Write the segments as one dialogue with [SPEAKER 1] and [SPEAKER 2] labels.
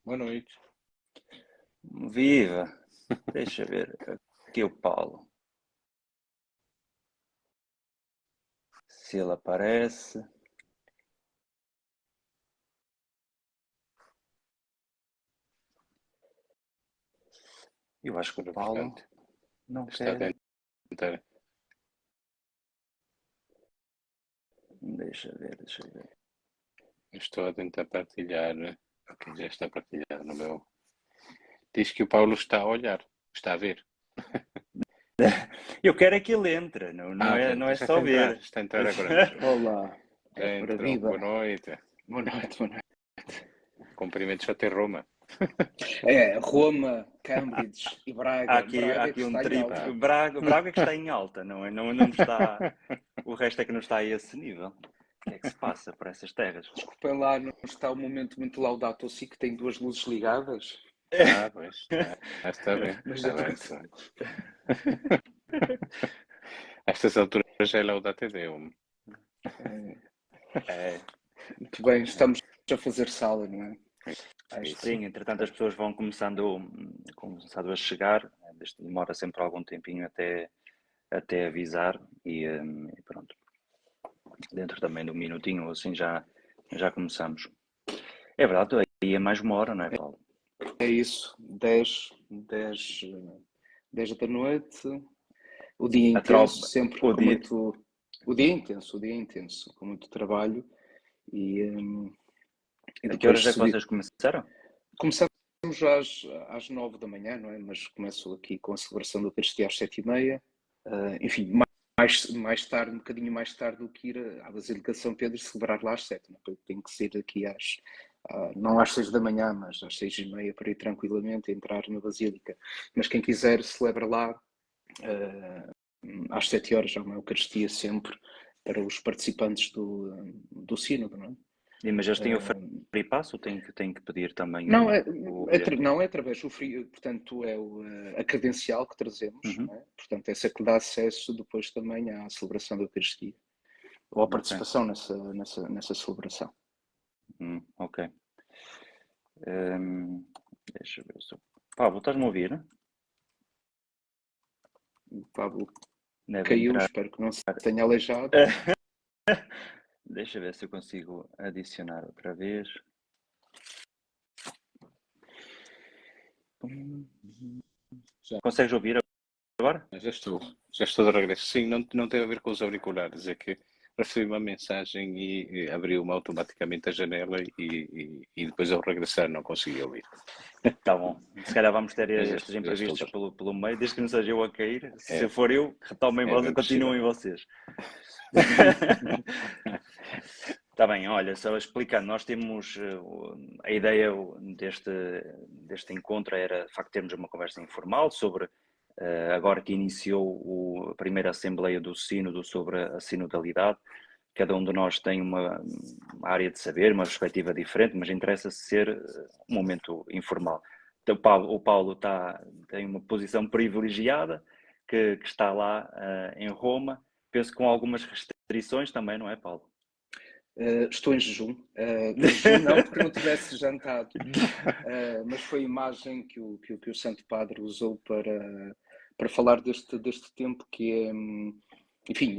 [SPEAKER 1] Boa noite.
[SPEAKER 2] Viva! Deixa ver. Aqui o Paulo. Se ele aparece. Eu acho que o Paulo não
[SPEAKER 1] Está a
[SPEAKER 2] quer.
[SPEAKER 1] tentar.
[SPEAKER 2] Deixa ver.
[SPEAKER 1] Estou a tentar partilhar. Ok, já está partilhado no meu. Diz que o Paulo está a olhar, está a ver.
[SPEAKER 2] Eu quero é que ele entre, não é
[SPEAKER 1] Já
[SPEAKER 2] só ver.
[SPEAKER 1] está a entrar agora mesmo.
[SPEAKER 3] Olá,
[SPEAKER 1] Já
[SPEAKER 3] ora
[SPEAKER 1] entrou.
[SPEAKER 3] viva.
[SPEAKER 1] Boa noite.
[SPEAKER 3] Boa noite, boa noite.
[SPEAKER 1] Cumprimentos até Roma.
[SPEAKER 3] É, Roma, Cambridge e Braga.
[SPEAKER 2] Há
[SPEAKER 3] Braga
[SPEAKER 2] aqui
[SPEAKER 3] que
[SPEAKER 2] um
[SPEAKER 3] está em
[SPEAKER 2] triplo.
[SPEAKER 3] alta.
[SPEAKER 2] Braga é que está em alta, não é? Não está. O resto é que não está a esse nível. O que é que se passa por essas terras?
[SPEAKER 3] Desculpem lá, não está um momento muito laudato si que tem duas luzes ligadas.
[SPEAKER 1] Pois. Está bem.
[SPEAKER 3] Mas
[SPEAKER 1] Está
[SPEAKER 3] é
[SPEAKER 1] bem.
[SPEAKER 3] tudo.
[SPEAKER 1] A estas alturas já é Laudate Deum.
[SPEAKER 2] É,
[SPEAKER 3] Muito bem, estamos a fazer sala, não é?
[SPEAKER 1] Isso.
[SPEAKER 2] sim, entretanto as pessoas vão começando a chegar. Demora sempre algum tempinho até avisar e pronto. Dentro também de um minutinho ou assim já começamos. É verdade, aí é mais uma hora, não é, Paulo?
[SPEAKER 3] É isso, 10 da noite, o dia intenso, sempre
[SPEAKER 2] o
[SPEAKER 3] com
[SPEAKER 2] dia...
[SPEAKER 3] muito... O dia intenso, com muito trabalho e
[SPEAKER 2] A que horas é que
[SPEAKER 3] subir.
[SPEAKER 2] vocês começaram?
[SPEAKER 3] Começamos já às 9 da manhã, não é? Mas começo aqui com a celebração da Eucaristia às 7h30. Enfim, mais tarde, um bocadinho mais tarde do que ir à Basílica de São Pedro celebrar lá às 7. Não é? Tenho que sair aqui não às 6 da manhã, mas às 6h30 para ir tranquilamente entrar na Basílica. Mas quem quiser celebra lá às 7 horas, há uma Eucaristia sempre para os participantes do Sínodo, não é?
[SPEAKER 2] Mas eles têm o free pass ou têm que pedir também
[SPEAKER 3] Não,
[SPEAKER 2] o bilhete?
[SPEAKER 3] não é através do free, portanto é a credencial que trazemos, não é? Portanto essa que dá acesso depois também à celebração da Eucaristia ou à participação nessa celebração.
[SPEAKER 2] Ok. Deixa eu ver se... Pablo, estás-me a ouvir?
[SPEAKER 3] O Pablo
[SPEAKER 2] Deve
[SPEAKER 3] caiu,
[SPEAKER 2] entrar.
[SPEAKER 3] espero que não se tenha aleijado.
[SPEAKER 2] Deixa eu ver se eu consigo adicionar outra vez. Consegues ouvir agora?
[SPEAKER 1] Já estou de regresso. Sim, não tem a ver com os auriculares, é que recebi uma mensagem e abriu-me automaticamente a janela e depois ao regressar não consegui ouvir.
[SPEAKER 2] Tá bom. Se calhar vamos ter
[SPEAKER 1] Já
[SPEAKER 2] estes
[SPEAKER 1] estou
[SPEAKER 2] imprevistos
[SPEAKER 1] bem.
[SPEAKER 2] pelo meio, desde que não seja eu a cair. Se for eu, retomem
[SPEAKER 1] bem
[SPEAKER 2] continuem vocês. Está bem, olha, só explicando, nós temos a ideia deste encontro era de facto termos uma conversa informal sobre agora que iniciou a primeira Assembleia do Sínodo sobre a sinodalidade. Cada um de nós tem uma área de saber, uma perspectiva diferente, mas interessa-se ser um momento informal. Então, o Paulo tem uma posição privilegiada, que está lá em Roma, penso que com algumas restrições também, não é, Paulo?
[SPEAKER 3] Estou em jejum. Em jejum não, porque não tivesse jantado. Mas foi a imagem que o Santo Padre usou para falar deste tempo que é... Enfim,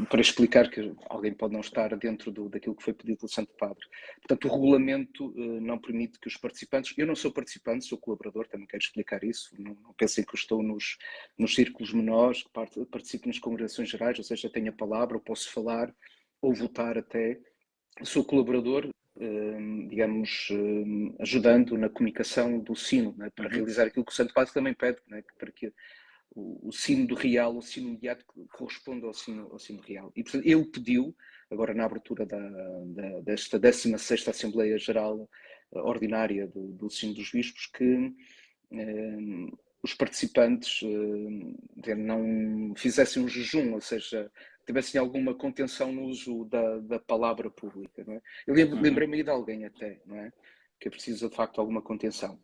[SPEAKER 3] para explicar que alguém pode não estar dentro daquilo que foi pedido pelo Santo Padre. Portanto, o regulamento não permite que os participantes... Eu não sou participante, sou colaborador, também quero explicar isso. Não pensem que eu estou nos círculos menores, que participo nas congregações gerais, ou seja, tenho a palavra, eu posso falar ou votar até. Sou colaborador, digamos, ajudando na comunicação do sino, né, para realizar aquilo que o Santo Padre também pede, né, para que o sino do real, o sino imediato, corresponda ao sino real. E, portanto, ele pediu, agora na abertura desta 16ª Assembleia Geral Ordinária do Sino dos Bispos, que os participantes não fizessem um jejum, ou seja, tivessem alguma contenção no uso da palavra pública. Não é? Eu lembrei-me aí de alguém até, não é? Que precisa de facto de alguma contenção.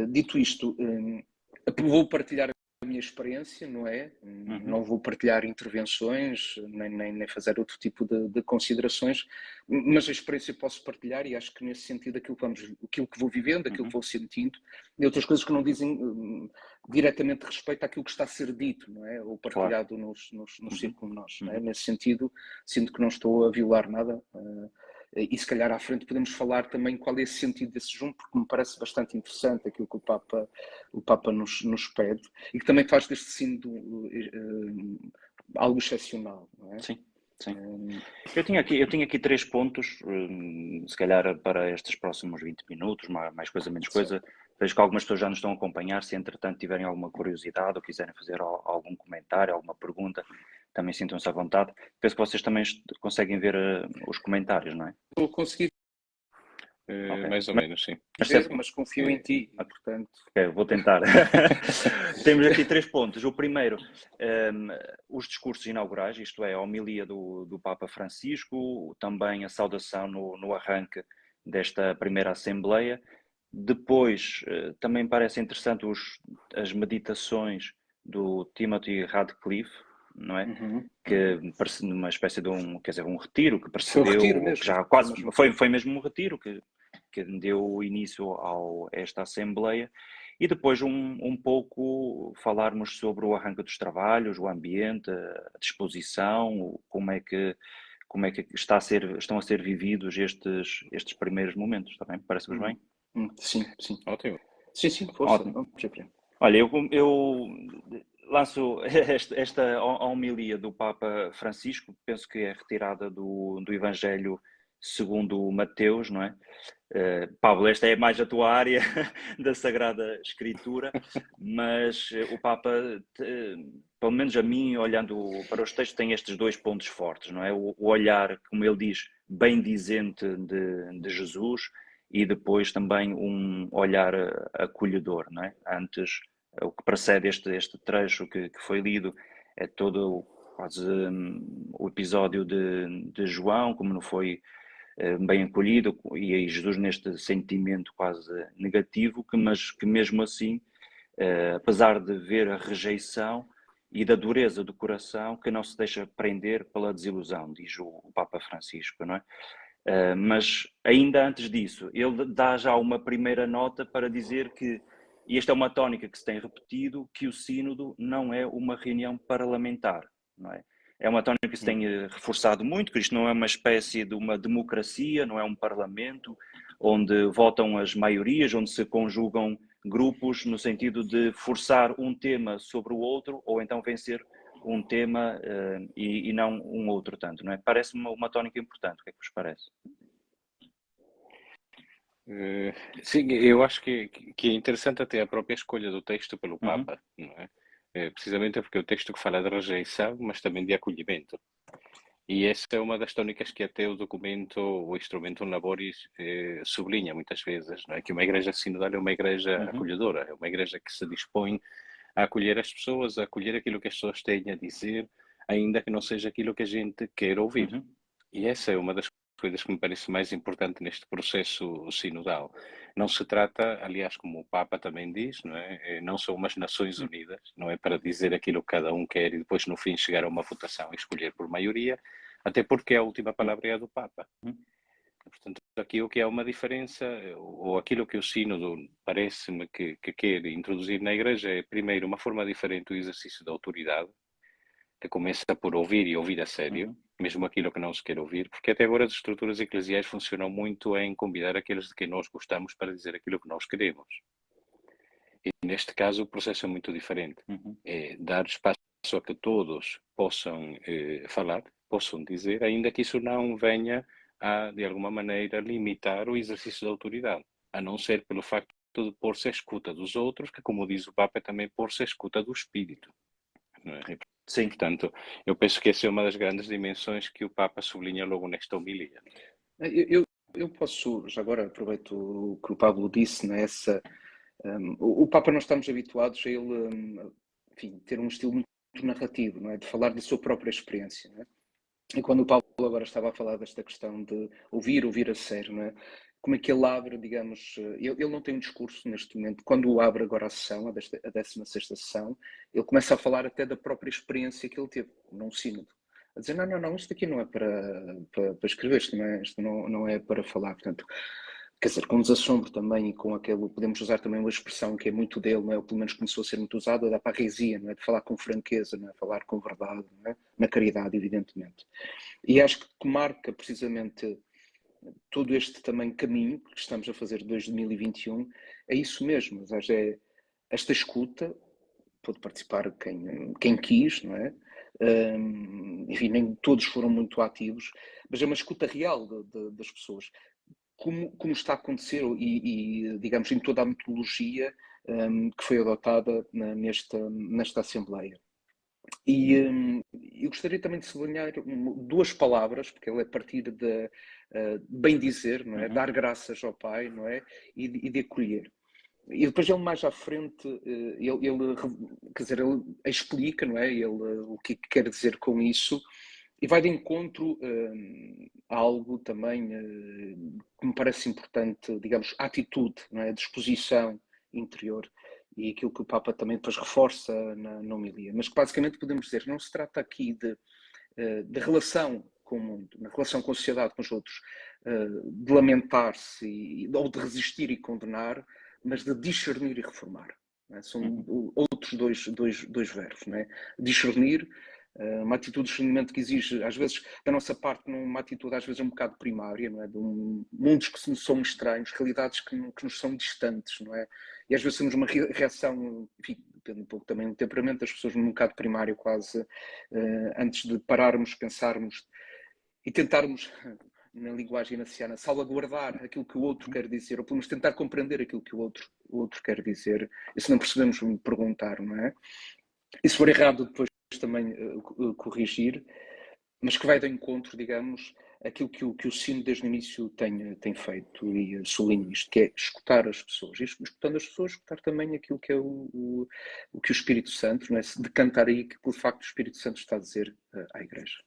[SPEAKER 3] Dito isto, vou partilhar minha experiência, não é? Não vou partilhar intervenções, nem fazer outro tipo de considerações, mas a experiência posso partilhar e acho que nesse sentido aquilo que vou vivendo, aquilo que vou sentindo, e outras coisas que não dizem diretamente respeito àquilo que está a ser dito, não é? Ou partilhado nos círculos, não é? Nesse sentido, sinto que não estou a violar nada. E se calhar à frente podemos falar também qual é esse sentido desse junto, porque me parece bastante interessante aquilo que o Papa nos pede e que também faz deste sínodo algo excepcional, não é?
[SPEAKER 2] Sim. Eu tinha aqui 3 pontos, se calhar para estes próximos 20 minutos, mais coisa, menos coisa. Vejo que algumas pessoas já nos estão a acompanhar, se entretanto tiverem alguma curiosidade ou quiserem fazer algum comentário, alguma pergunta, também sintam-se à vontade. Penso que vocês também conseguem ver os comentários, não é?
[SPEAKER 3] Estou a conseguir
[SPEAKER 1] Okay. Mais ou menos, sim.
[SPEAKER 3] Mas confio em ti, portanto...
[SPEAKER 2] Vou tentar. Temos aqui 3 pontos. O primeiro, os discursos inaugurais, isto é, a homilia do Papa Francisco, também a saudação no arranque desta primeira Assembleia. Depois, também parece interessante as meditações do Timothy Radcliffe, não é? Que parece uma espécie de um retiro que precedeu,
[SPEAKER 3] foi um retiro mesmo.
[SPEAKER 2] Que já quase foi mesmo um retiro que deu início a esta Assembleia, e depois um pouco falarmos sobre o arranque dos trabalhos, o ambiente, a disposição, como é que estão a ser vividos estes primeiros momentos, está bem? Parece-vos bem?
[SPEAKER 3] Sim.
[SPEAKER 1] Ótimo.
[SPEAKER 3] Sim, força.
[SPEAKER 2] Olha, eu lanço esta homilia do Papa Francisco, penso que é retirada do Evangelho segundo Mateus, não é? Pablo, esta é mais a tua área da Sagrada Escritura, mas o Papa, pelo menos a mim, olhando para os textos, tem estes 2 pontos fortes, não é? O olhar, como ele diz, bendizente de Jesus, e depois também um olhar acolhedor, não é? Antes, o que precede este trecho que foi lido é todo quase o episódio de João, como não foi bem acolhido, e aí Jesus neste sentimento quase negativo, mas que mesmo assim, apesar de ver a rejeição e da dureza do coração, que não se deixa prender pela desilusão, diz o Papa Francisco, não é? Mas ainda antes disso, ele dá já uma primeira nota para dizer que, e esta é uma tónica que se tem repetido, que o sínodo não é uma reunião parlamentar, não é? É uma tónica que se tem reforçado muito, que isto não é uma espécie de uma democracia, não é um parlamento onde votam as maiorias, onde se conjugam grupos no sentido de forçar um tema sobre o outro, ou então vencer um tema e não um outro tanto, não é? Parece-me uma tónica importante, o que é que vos parece?
[SPEAKER 1] Sim, eu acho que é interessante até a própria escolha do texto pelo Papa, não é? Precisamente porque é o texto que fala de rejeição, mas também de acolhimento. E essa é uma das tónicas que até o documento, o Instrumentum Laboris, sublinha muitas vezes, não é? Que uma igreja sinodal é uma igreja acolhedora, é uma igreja que se dispõe a acolher as pessoas, a acolher aquilo que as pessoas têm a dizer, ainda que não seja aquilo que a gente quer ouvir. E essa é uma das coisas que me parece mais importante neste processo sinodal. Não se trata, aliás, como o Papa também diz, não é? Não são umas Nações Unidas, não é para dizer aquilo que cada um quer e depois no fim chegar a uma votação e escolher por maioria, até porque a última palavra é a do Papa. Portanto, aqui o que é uma diferença, ou aquilo que o sínodo parece-me que quer introduzir na Igreja é, primeiro, uma forma diferente do exercício da autoridade, que começa por ouvir e ouvir a sério, mesmo aquilo que não se quer ouvir, porque até agora as estruturas eclesiais funcionam muito em convidar aqueles de quem nós gostamos para dizer aquilo que nós queremos. E neste caso o processo é muito diferente. É dar espaço a que todos possam falar, possam dizer, ainda que isso não venha a, de alguma maneira, limitar o exercício da autoridade, a não ser pelo facto de pôr-se à escuta dos outros, que, como diz o Papa, é também pôr-se à escuta do Espírito. Não é?
[SPEAKER 2] Sim.
[SPEAKER 1] Portanto, eu penso que essa é uma das grandes dimensões que o Papa sublinha logo nesta homilia.
[SPEAKER 3] Eu posso, já agora aproveito o que o Pablo disse, né, o Papa nós estamos habituados a ele, enfim, ter um estilo muito narrativo, não é? De falar da sua própria experiência, não é? E quando o Pablo agora estava a falar desta questão de ouvir a sério, não é? como é que ele abre, digamos, ele não tem um discurso neste momento. Quando abre agora a sessão, a 16ª sessão, ele começa a falar até da própria experiência que ele teve num sínodo. A dizer, não, isto aqui não é para escrever, isto não é para falar. Portanto, quer dizer, com desassombro também e com aquele, podemos usar também uma expressão que é muito dele, não é? Ou pelo menos começou a ser muito usada, da parresia, não é? De falar com franqueza, não é? Falar com verdade, não é? Na caridade, evidentemente. E acho que marca precisamente todo este também caminho que estamos a fazer desde 2021, é isso mesmo, ou seja, é esta escuta, pôde participar quem quis, não é? Enfim, nem todos foram muito ativos, mas é uma escuta real das pessoas. Como está a acontecer e, digamos, em toda a metodologia que foi adotada nesta Assembleia. E eu gostaria também de sublinhar duas palavras, porque ele é a partir de bem dizer, não é? Dar graças ao Pai, não é? E de acolher. E depois ele mais à frente, quer dizer, ele explica, não é? Ele, o que quer dizer com isso e vai de encontro a algo também que me parece importante, digamos, a atitude, não é? A disposição interior e aquilo que o Papa também depois reforça na homilia. Mas que basicamente podemos dizer, não se trata aqui de relação com o mundo, na relação com a sociedade, com os outros, de lamentar-se ou de resistir e condenar, mas de discernir e reformar. Não é? São outros dois verbos. Não é? Discernir, uma atitude de discernimento que exige, às vezes, da nossa parte, uma atitude às vezes um bocado primária, não é? De mundos que nos são estranhos, realidades que nos são distantes, não é? E às vezes temos uma reação, enfim, depende um pouco também do temperamento das pessoas, num bocado primário quase, antes de pararmos, pensarmos e tentarmos, na linguagem inaciana, salvaguardar aquilo que o outro quer dizer, ou pelo menos tentar compreender aquilo que o outro quer dizer. E se não percebemos, perguntar, não é? E se for errado, depois também corrigir, mas que vai de encontro, digamos, aquilo que o Sino desde o início tem feito, e sublinho isto, que é escutar as pessoas. E escutando as pessoas, escutar também aquilo que é o que o Espírito Santo, não é? Se decantar aí que, de facto, o Espírito Santo está a dizer à Igreja.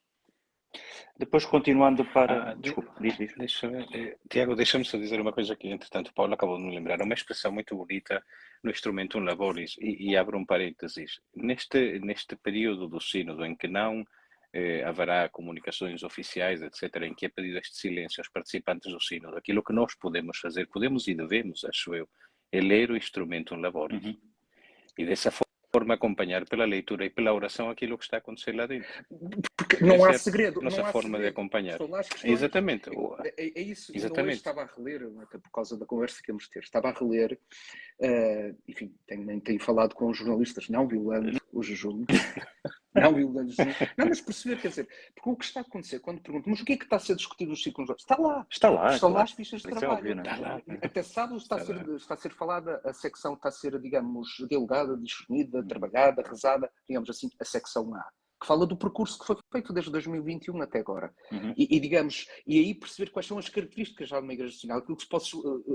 [SPEAKER 2] Depois, continuando para... Desculpa, diz.
[SPEAKER 1] Tiago, deixa-me só dizer uma coisa que, entretanto, o Paulo acabou de me lembrar. Uma expressão muito bonita no Instrumentum Laboris, e abro um parênteses. Neste período do sínodo em que não haverá comunicações oficiais, etc., em que é pedido este silêncio aos participantes do sínodo, aquilo que nós podemos fazer, podemos e devemos, acho eu, é ler o Instrumentum Laboris. E dessa forma acompanhar pela leitura e pela oração aquilo que está a acontecer lá dentro.
[SPEAKER 3] Porque não há segredo.
[SPEAKER 1] Nossa
[SPEAKER 3] não há
[SPEAKER 1] forma
[SPEAKER 3] segredo.
[SPEAKER 1] de acompanhar.
[SPEAKER 3] Estão lá as questões.
[SPEAKER 1] Exatamente.
[SPEAKER 3] É isso.
[SPEAKER 1] Exatamente.
[SPEAKER 3] Ainda hoje estava a reler, até por causa da conversa que íamos ter, estava a reler, enfim, tenho falado com os jornalistas, não violando o jejum. Não violando o jejum. Não, mas perceber, quer dizer, porque o que está a acontecer quando pergunto, mas o que é que está a ser discutido nos ciclos? Está lá.
[SPEAKER 2] Estão lá
[SPEAKER 3] as fichas de trabalho. Está lá. Até sábado está a ser falada, a secção está a ser, digamos, dialogada, discernida, trabalhada, rezada, digamos assim, a secção A, que fala do percurso que foi feito desde 2021 até agora. Digamos, e aí perceber quais são as características já de uma igreja nacional,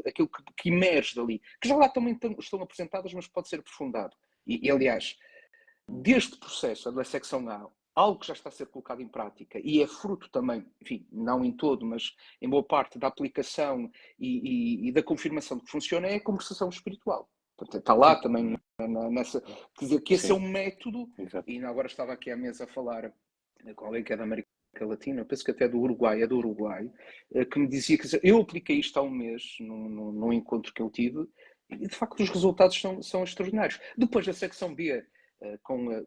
[SPEAKER 3] aquilo que emerge dali, que já lá também estão apresentadas, mas pode ser aprofundado. E aliás, deste processo da secção A, algo que já está a ser colocado em prática e é fruto também, enfim, não em todo, mas em boa parte da aplicação e da confirmação de que funciona, é a conversação espiritual. Portanto, está lá também nessa... Quer dizer, que esse é um método. Exato. E agora estava aqui à mesa a falar com alguém que é da América Latina, penso que até do Uruguai, que me dizia que eu apliquei isto há um mês num encontro que eu tive e, de facto, os resultados são extraordinários. Depois, a secção B,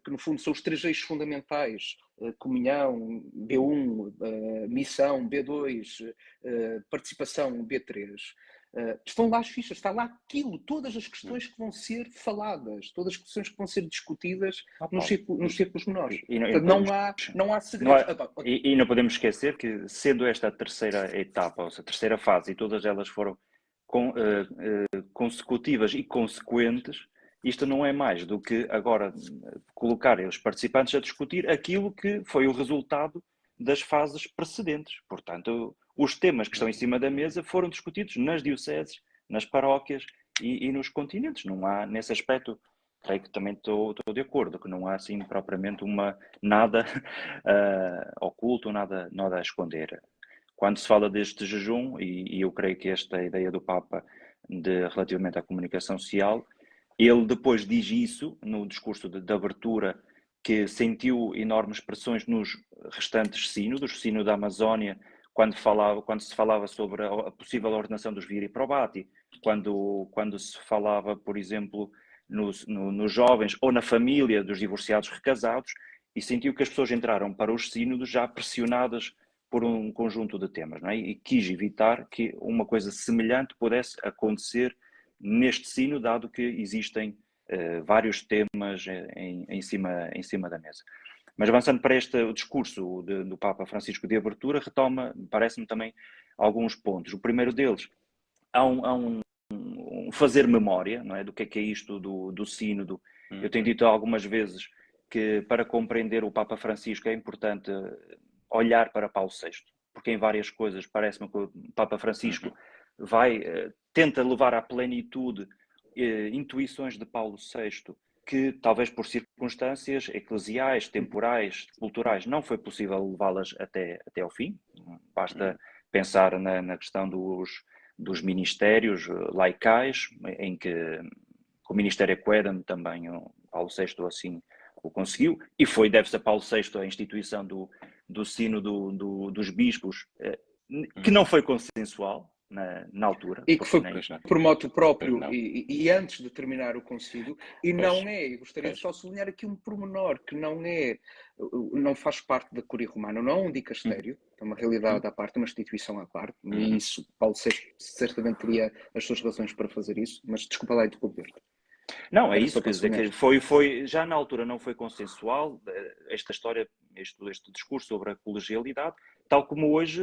[SPEAKER 3] que no fundo são os 3 eixos fundamentais, comunhão, B1, missão, B2, participação, B3, estão lá as fichas, está lá aquilo, todas as questões que vão ser faladas, todas as questões que vão ser discutidas nos círculos menores. Não há segredos.
[SPEAKER 2] E não podemos esquecer que, sendo esta a terceira etapa, ou seja, a terceira fase, e todas elas foram consecutivas e consequentes, isto não é mais do que agora colocar os participantes a discutir aquilo que foi o resultado das fases precedentes. Portanto, os temas que estão em cima da mesa foram discutidos nas dioceses, nas paróquias e nos continentes. Não há, nesse aspecto, creio que também estou de acordo, que não há assim propriamente nada oculto, nada a esconder. quando se fala deste jejum, e eu creio que esta ideia do Papa relativamente à comunicação social, ele depois diz isso no discurso de abertura, que sentiu enormes pressões nos restantes sínodos, o sínodo da Amazónia, quando se falava sobre a possível ordenação dos viri probati, quando se falava, por exemplo, nos jovens ou na família dos divorciados recasados, e sentiu que as pessoas entraram para os sínodos já pressionadas por um conjunto de temas, não é? E quis evitar que uma coisa semelhante pudesse acontecer neste sínodo, dado que existem vários temas em cima da mesa. Mas avançando para o discurso do Papa Francisco de abertura, retoma, parece-me também, alguns pontos. O primeiro deles, há um fazer memória, não é? Do que é isto do sínodo. Eu tenho dito algumas vezes que para compreender o Papa Francisco é importante olhar para Paulo VI, porque em várias coisas parece-me que o Papa Francisco tenta levar à plenitude intuições de Paulo VI, que talvez por circunstâncias eclesiais, temporais, culturais, não foi possível levá-las até ao fim. Basta pensar na questão dos ministérios laicais, em que o Ministério Equerdam também o Paulo VI assim o conseguiu, e deve-se a Paulo VI a instituição do Sínodo dos Bispos, que não foi consensual na altura.
[SPEAKER 3] E que foi por moto próprio e antes de terminar o concílio, e e gostaria de só sublinhar aqui um pormenor, que não faz parte da Curia Romana, não é um dicastério, é uma realidade à parte, uma instituição à parte, e isso Paulo VI certamente teria as suas razões para fazer isso, mas desculpa lá interromper-te.
[SPEAKER 2] Não, é isso, quer dizer, que já na altura não foi consensual esta história, este discurso sobre a colegialidade, tal como hoje,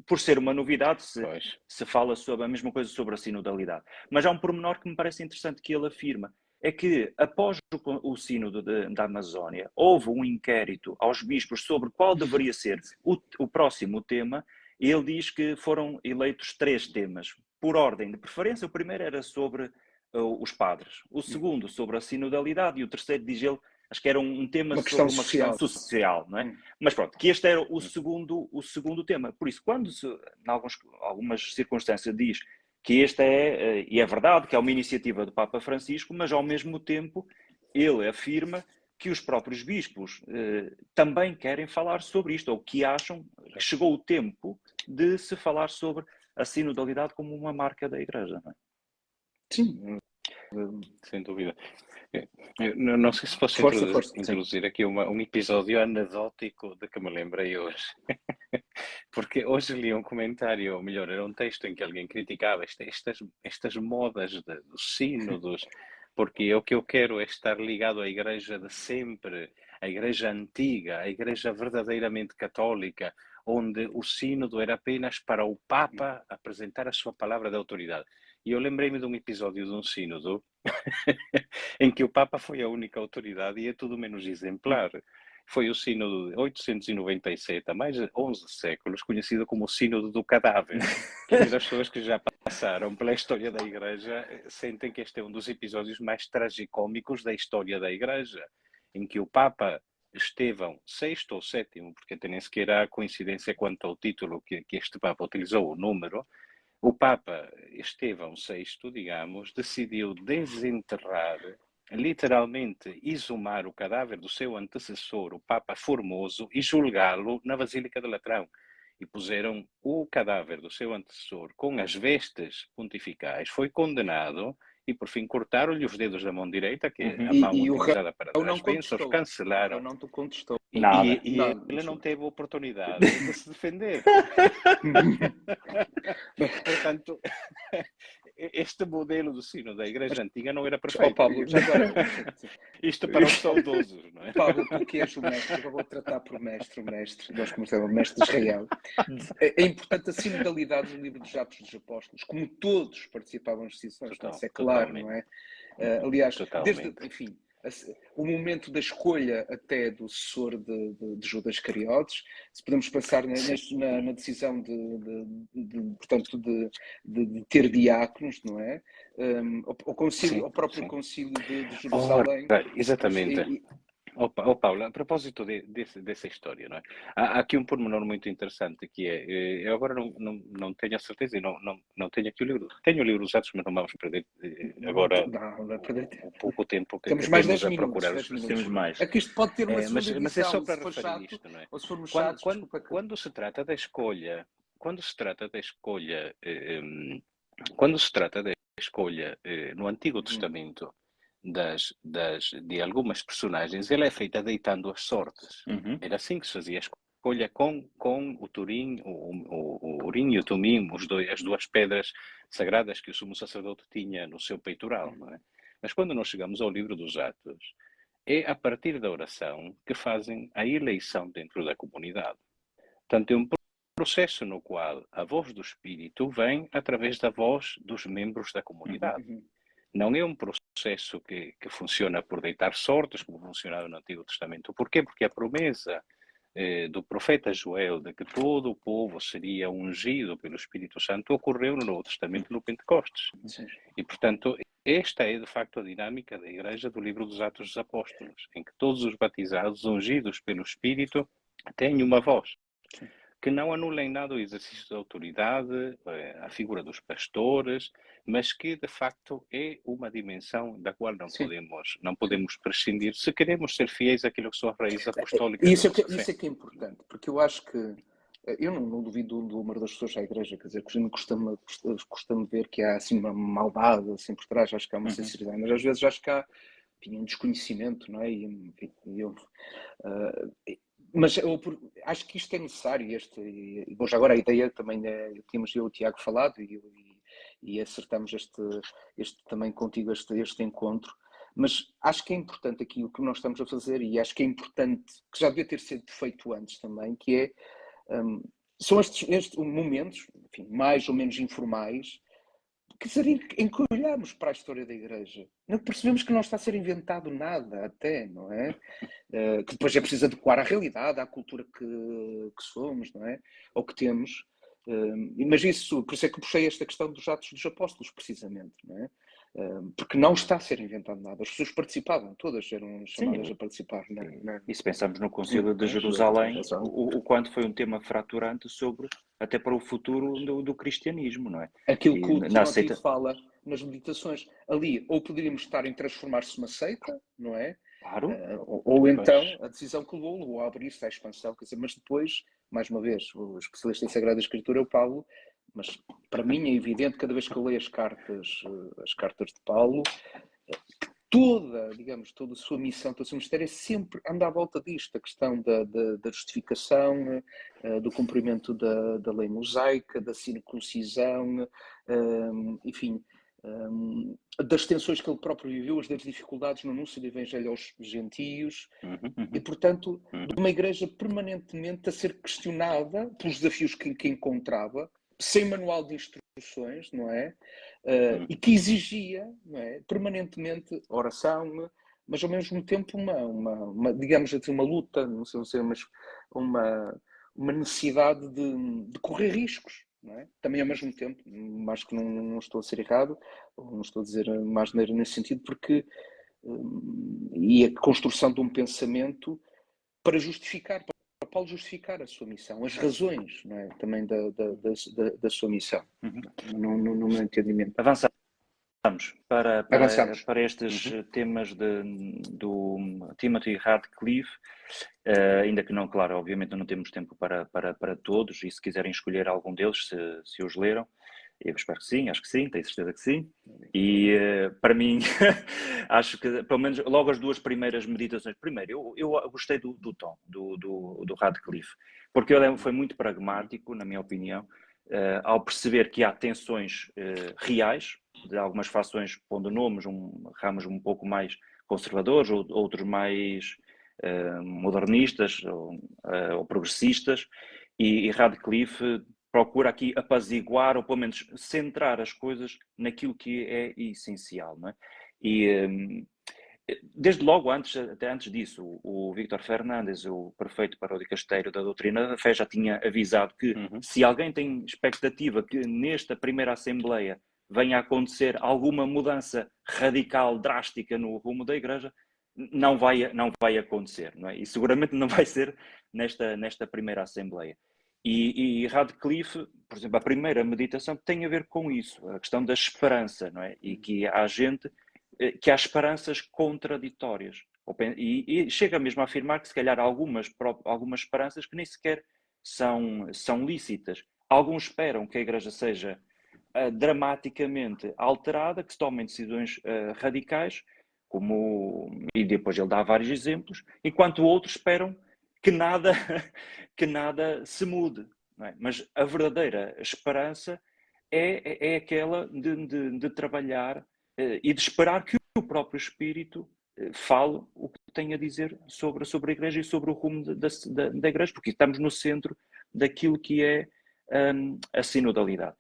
[SPEAKER 2] por ser uma novidade, se fala sobre a mesma coisa sobre a sinodalidade. Mas há um pormenor que me parece interessante que ele afirma, é que após o sínodo da Amazónia, houve um inquérito aos bispos sobre qual deveria ser o próximo tema, e ele diz que foram eleitos 3 temas, por ordem de preferência. O primeiro era sobre os padres, o segundo sobre a sinodalidade, e o terceiro, diz ele, acho que era um tema sobre uma questão social, não é? Mas pronto, que este era o segundo tema. Por isso, quando em algumas circunstâncias diz que este e é verdade, que é uma iniciativa do Papa Francisco, mas ao mesmo tempo ele afirma que os próprios bispos também querem falar sobre isto, ou que acham que chegou o tempo de se falar sobre a sinodalidade como uma marca da Igreja, não é?
[SPEAKER 3] Sim,
[SPEAKER 1] sem dúvida. Não sei se posso introduzir aqui um episódio anedótico de que me lembrei hoje. Porque hoje li um comentário, ou melhor, era um texto em que alguém criticava estas modas dos sínodos, porque o que eu quero é estar ligado à igreja de sempre, à igreja antiga, à igreja verdadeiramente católica, onde o sínodo era apenas para o Papa apresentar a sua palavra de autoridade. E eu lembrei-me de um episódio de um sínodo em que o Papa foi a única autoridade e é tudo menos exemplar. Foi o sínodo de 897, há mais de 11 séculos, conhecido como o sínodo do cadáver. Que as pessoas que já passaram pela história da Igreja sentem que este é um dos episódios mais tragicómicos da história da Igreja, em que o Papa Estevão VI ou VII, porque até nem sequer há coincidência quanto ao título que este Papa utilizou, o número, o Papa Estevão VI, digamos, decidiu desenterrar, literalmente exumar o cadáver do seu antecessor, o Papa Formoso, e julgá-lo na Basílica de Latrão. E puseram o cadáver do seu antecessor com as vestes pontificais, foi condenado e, por fim, cortaram-lhe os dedos da mão direita, que é a mão utilizada para dar as bênçãos, cancelaram.
[SPEAKER 3] Não te contestou.
[SPEAKER 1] E ele não teve oportunidade de se defender. Portanto, este modelo do sino da Igreja Antiga não era perfeito.
[SPEAKER 3] Pablo, já agora...
[SPEAKER 1] Isto para os saudosos, não é?
[SPEAKER 3] Pablo, tu que és o mestre, eu vou tratar por mestre, nós conhecemos o mestre de Israel. É importante a sinodalidade no livro dos Atos dos Apóstolos, como todos participavam nas decisões, isso é claro, não é? Aliás, enfim, o momento da escolha até do sucessor de Judas Iscariotes, se podemos pensar na decisão portanto, de ter diáconos, não é? O próprio concílio de Jerusalém.
[SPEAKER 1] Exatamente. Paulo, a propósito dessa história, não é? Há aqui um pormenor muito interessante que é, eu agora não tenho a certeza e não tenho aqui o livro. Tenho o livro usados, mas não vamos perder agora
[SPEAKER 3] Não vai perder tempo.
[SPEAKER 1] o pouco tempo que
[SPEAKER 3] Temos mais
[SPEAKER 1] temos
[SPEAKER 3] 10
[SPEAKER 1] a
[SPEAKER 3] minutos.
[SPEAKER 1] procurar
[SPEAKER 3] 10
[SPEAKER 1] os
[SPEAKER 3] minutos.
[SPEAKER 2] Temos mais.
[SPEAKER 3] É que isto pode ter uma segunda
[SPEAKER 1] mas é só
[SPEAKER 3] edição,
[SPEAKER 1] para
[SPEAKER 3] se for
[SPEAKER 1] referir
[SPEAKER 3] chato,
[SPEAKER 1] isto, não é?
[SPEAKER 3] ou se formos
[SPEAKER 1] Quando,
[SPEAKER 3] chatos,
[SPEAKER 1] quando,
[SPEAKER 3] desculpa.
[SPEAKER 1] quando se trata da escolha, quando se trata da escolha, quando se trata da escolha no Antigo Testamento de algumas personagens, ela é feita deitando as sortes.
[SPEAKER 2] Uhum.
[SPEAKER 1] Era assim que se fazia a escolha com o Turim, o Urim e o Tumim, as duas pedras sagradas que o sumo sacerdote tinha no seu peitoral, não é? Mas quando nós chegamos ao livro dos Atos, é a partir da oração que fazem a eleição dentro da comunidade. Portanto, é um processo no qual a voz do Espírito vem através da voz dos membros da comunidade. Não é um processo que funciona por deitar sortes, como funcionava no Antigo Testamento. Porquê? Porque a promessa do profeta Joel de que todo o povo seria ungido pelo Espírito Santo ocorreu no Novo Testamento, no Pentecostes.
[SPEAKER 3] Sim.
[SPEAKER 1] E, portanto, esta é, de facto, a dinâmica da Igreja do livro dos Atos dos Apóstolos, em que todos os batizados, ungidos pelo Espírito, têm uma voz, que não anula em nada o exercício da autoridade, a figura dos pastores, mas que, de facto, é uma dimensão da qual não podemos prescindir se queremos ser fiéis àquilo que são as raízes apostólicas
[SPEAKER 3] Isso
[SPEAKER 1] da nossa fé.
[SPEAKER 3] é que é importante, porque eu acho que eu não duvido do número das pessoas à igreja, quer dizer, costumo ver que há assim uma maldade assim por trás, acho que há uma sinceridade, mas às vezes acho que há um desconhecimento, não é? Mas eu acho que isto é necessário, bom, já agora a ideia também tínhamos eu e o Tiago falado e acertamos este também contigo, este encontro, mas acho que é importante aqui o que nós estamos a fazer e acho que é importante, que já devia ter sido feito antes também, que é são estes momentos, enfim, mais ou menos informais, que seria em que olhamos para a história da Igreja. Não percebemos que não está a ser inventado nada, até, não é? Que depois é preciso adequar à realidade, à cultura que somos, não é? Ou que temos. Mas isso, por isso é que puxei esta questão dos Atos dos Apóstolos, precisamente, não é? Porque não está a ser inventado nada. As pessoas participavam, todas eram chamadas a participar.
[SPEAKER 2] E se pensamos no Concílio de Jerusalém, o quanto foi um tema fraturante sobre, até para o futuro do cristianismo, não é?
[SPEAKER 3] Aquilo que o Timóteo fala nas meditações. Ali, ou poderíamos estar em transformar-se numa seita, não é?
[SPEAKER 2] Claro.
[SPEAKER 3] Ou então, a decisão que levou a abrir-se à expansão, quer dizer, mas depois, mais uma vez, o especialista em Sagrada Escritura é o Paulo, mas para mim é evidente, cada vez que eu leio as cartas de Paulo, toda a sua missão, todo o seu mistério é sempre anda à volta disto, a questão da justificação, do cumprimento da lei mosaica, da circuncisão, enfim, das tensões que ele próprio viveu, das dificuldades no anúncio do Evangelho aos gentios, e, portanto, de uma igreja permanentemente a ser questionada pelos desafios que encontrava, sem manual de instruções, não é? E que exigia, não é, permanentemente oração, mas ao mesmo tempo digamos assim, uma luta, não sei, mas uma necessidade de correr riscos, não é? Também ao mesmo tempo, acho que não estou a ser errado, não estou a dizer mais nesse sentido, porque e a construção de um pensamento para justificar, para Paulo justificar a sua missão, as razões, não é? Também da sua missão, no meu entendimento.
[SPEAKER 2] Avançamos para estes temas do Timothy Radcliffe, ainda que não, claro, obviamente não temos tempo para todos, e se quiserem escolher algum deles, se os leram, eu espero que sim, acho que sim, tenho certeza que sim. E para mim, acho que pelo menos logo as duas primeiras meditações. Primeiro, eu gostei do tom do Radcliffe, porque ele foi muito pragmático, na minha opinião, ao perceber que há tensões reais, de algumas fações pondo nomes, ramos um pouco mais conservadores, outros mais modernistas ou progressistas, e Radcliffe procura aqui apaziguar ou pelo menos centrar as coisas naquilo que é essencial, não é? E desde logo até antes disso, o Víctor Fernandes, o prefeito para o dicasterio da doutrina da fé, já tinha avisado que se alguém tem expectativa que nesta primeira Assembleia venha a acontecer alguma mudança radical, drástica no rumo da Igreja, não vai acontecer, não é? E seguramente não vai ser nesta primeira Assembleia. E Radcliffe, por exemplo, a primeira meditação tem a ver com isso, a questão da esperança, não é? E que há esperanças contraditórias. E chega mesmo a afirmar que se calhar há algumas esperanças que nem sequer são lícitas. Alguns esperam que a Igreja seja dramaticamente alterada, que se tomem decisões radicais, e depois ele dá vários exemplos, enquanto outros esperam que nada, que nada se mude. Não é? Mas a verdadeira esperança é aquela de trabalhar e de esperar que o próprio Espírito fale o que tem a dizer sobre a Igreja e sobre o rumo da Igreja, porque estamos no centro daquilo que é a sinodalidade.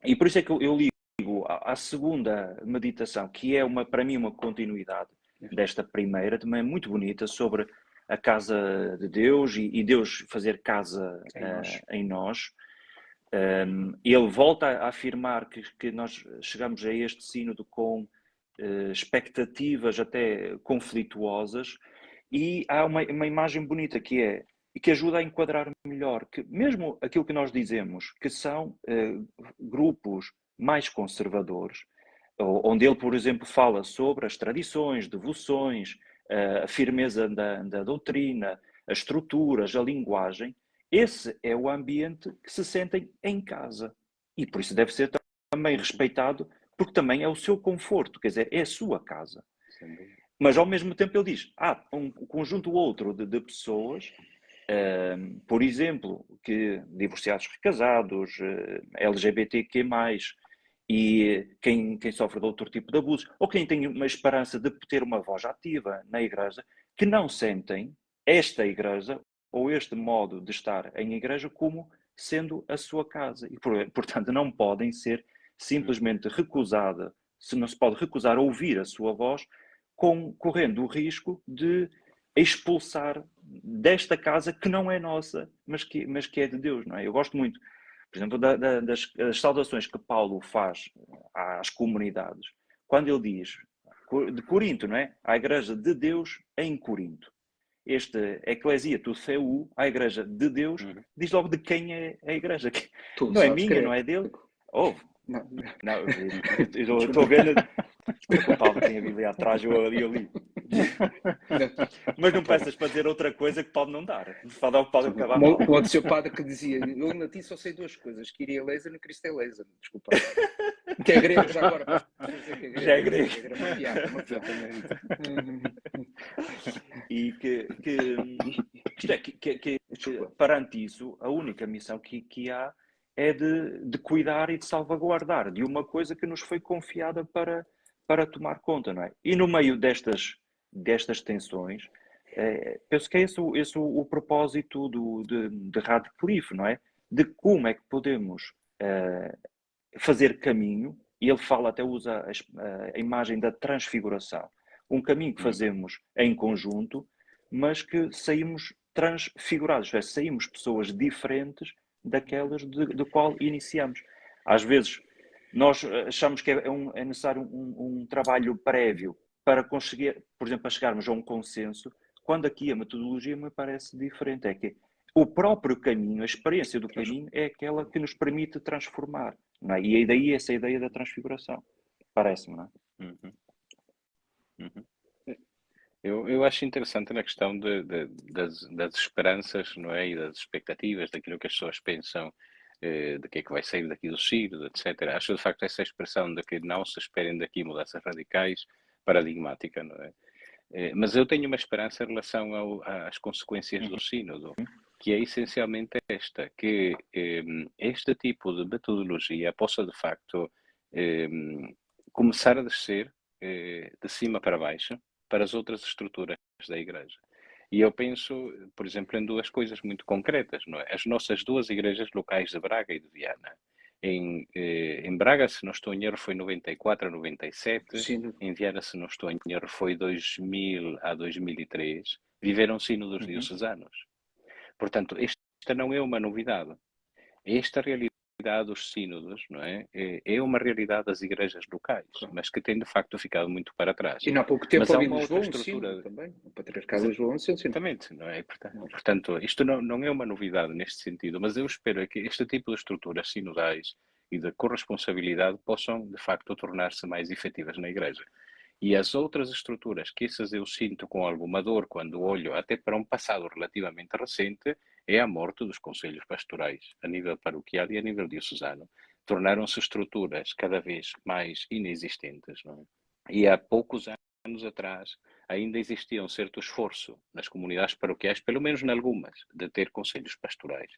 [SPEAKER 2] E por isso é que eu ligo à segunda meditação, que é para mim uma continuidade desta primeira, também muito bonita, sobre a casa de Deus e Deus fazer casa em nós. Ele volta a afirmar que nós chegamos a este sínodo com expectativas até conflituosas, e há uma imagem bonita que ajuda a enquadrar melhor que mesmo aquilo que nós dizemos, que são grupos mais conservadores, onde ele, por exemplo, fala sobre as tradições, devoções, a firmeza da doutrina, as estruturas, a linguagem. Esse é o ambiente que se sentem em casa. E por isso deve ser também respeitado, porque também é o seu conforto, quer dizer, é a sua casa. Mas ao mesmo tempo ele diz, um conjunto outro de pessoas, por exemplo, que divorciados recasados, LGBTQ+, e quem sofre de outro tipo de abuso, ou quem tem uma esperança de ter uma voz ativa na Igreja, que não sentem esta Igreja ou este modo de estar em Igreja como sendo a sua casa. E, portanto, não podem ser simplesmente recusadas, se não se pode recusar ouvir a sua voz, correndo o risco de expulsar desta casa que não é nossa, mas que é de Deus, não é? Eu gosto muito, por exemplo, das saudações que Paulo faz às comunidades, quando ele diz, de Corinto, não é? À Igreja de Deus em Corinto. Este Eclesia tu Theu, a Igreja de Deus, diz logo de quem é a Igreja. Não é minha, não é dele. Não, eu estou vendo. O Paulo tem a Bíblia atrás, eu ali. Mas não peças para dizer outra coisa que pode não dar. Pode acabar mal.
[SPEAKER 3] Como o seu padre que dizia, eu na ti só sei duas coisas, Kyrie Laser e Cristo é Laser. Desculpa. Que é grego já agora.
[SPEAKER 2] Já é grego. E perante isso, a única missão que há é de cuidar e de salvaguardar de uma coisa que nos foi confiada para tomar conta, não é? E no meio destas tensões, penso que é esse o propósito de Radcliffe, não é? De como é que podemos fazer caminho, e ele até usa a imagem da transfiguração, um caminho que fazemos em conjunto, mas que saímos transfigurados, saímos pessoas diferentes daquelas de qual iniciamos. Às vezes nós achamos que é necessário um trabalho prévio para conseguir, por exemplo, para chegarmos a um consenso, quando aqui a metodologia me parece diferente. É que o próprio caminho, a experiência do caminho é aquela que nos permite transformar. Não é? E daí essa ideia da transfiguração. Parece-me, não é?
[SPEAKER 1] Eu acho interessante na questão das esperanças, não é? E das expectativas, daquilo que as pessoas pensam, de que é que vai sair daqui do Ciro, etc. Acho de facto essa expressão de que não se esperem daqui mudanças radicais paradigmática, não é? Mas eu tenho uma esperança em relação às consequências do sínodo, que é essencialmente esta, que este tipo de metodologia possa de facto começar a descer de cima para baixo para as outras estruturas da Igreja. E eu penso, por exemplo, em duas coisas muito concretas, não é? As nossas duas igrejas locais de Braga e de Viana. Em Braga, se não estou em erro, foi 94 a 97. Sim. Em Viana, se não estou em erro, foi 2000 a 2003. Viveram sínodos diocesanos. Portanto, esta não é uma novidade. Esta realidade dos sínodos, não é? É uma realidade das igrejas locais, mas que tem de facto ficado muito para trás.
[SPEAKER 3] E há pouco tempo
[SPEAKER 1] Mas há
[SPEAKER 3] ali em
[SPEAKER 1] uma outra
[SPEAKER 3] Lisboa,
[SPEAKER 1] estrutura
[SPEAKER 3] também. O Patriarcado de Lisboa, sim.
[SPEAKER 1] Exatamente, não é? Portanto, isto não é uma novidade neste sentido, mas eu espero é que este tipo de estruturas sinodais e de corresponsabilidade possam, de facto, tornar-se mais efetivas na Igreja. E as outras estruturas, que essas eu sinto com alguma dor quando olho até para um passado relativamente recente, é a morte dos conselhos pastorais, a nível paroquial e a nível diocesano. Tornaram-se estruturas cada vez mais inexistentes, não é? E há poucos anos atrás ainda existia um certo esforço nas comunidades paroquiais, pelo menos em algumas, de ter conselhos pastorais.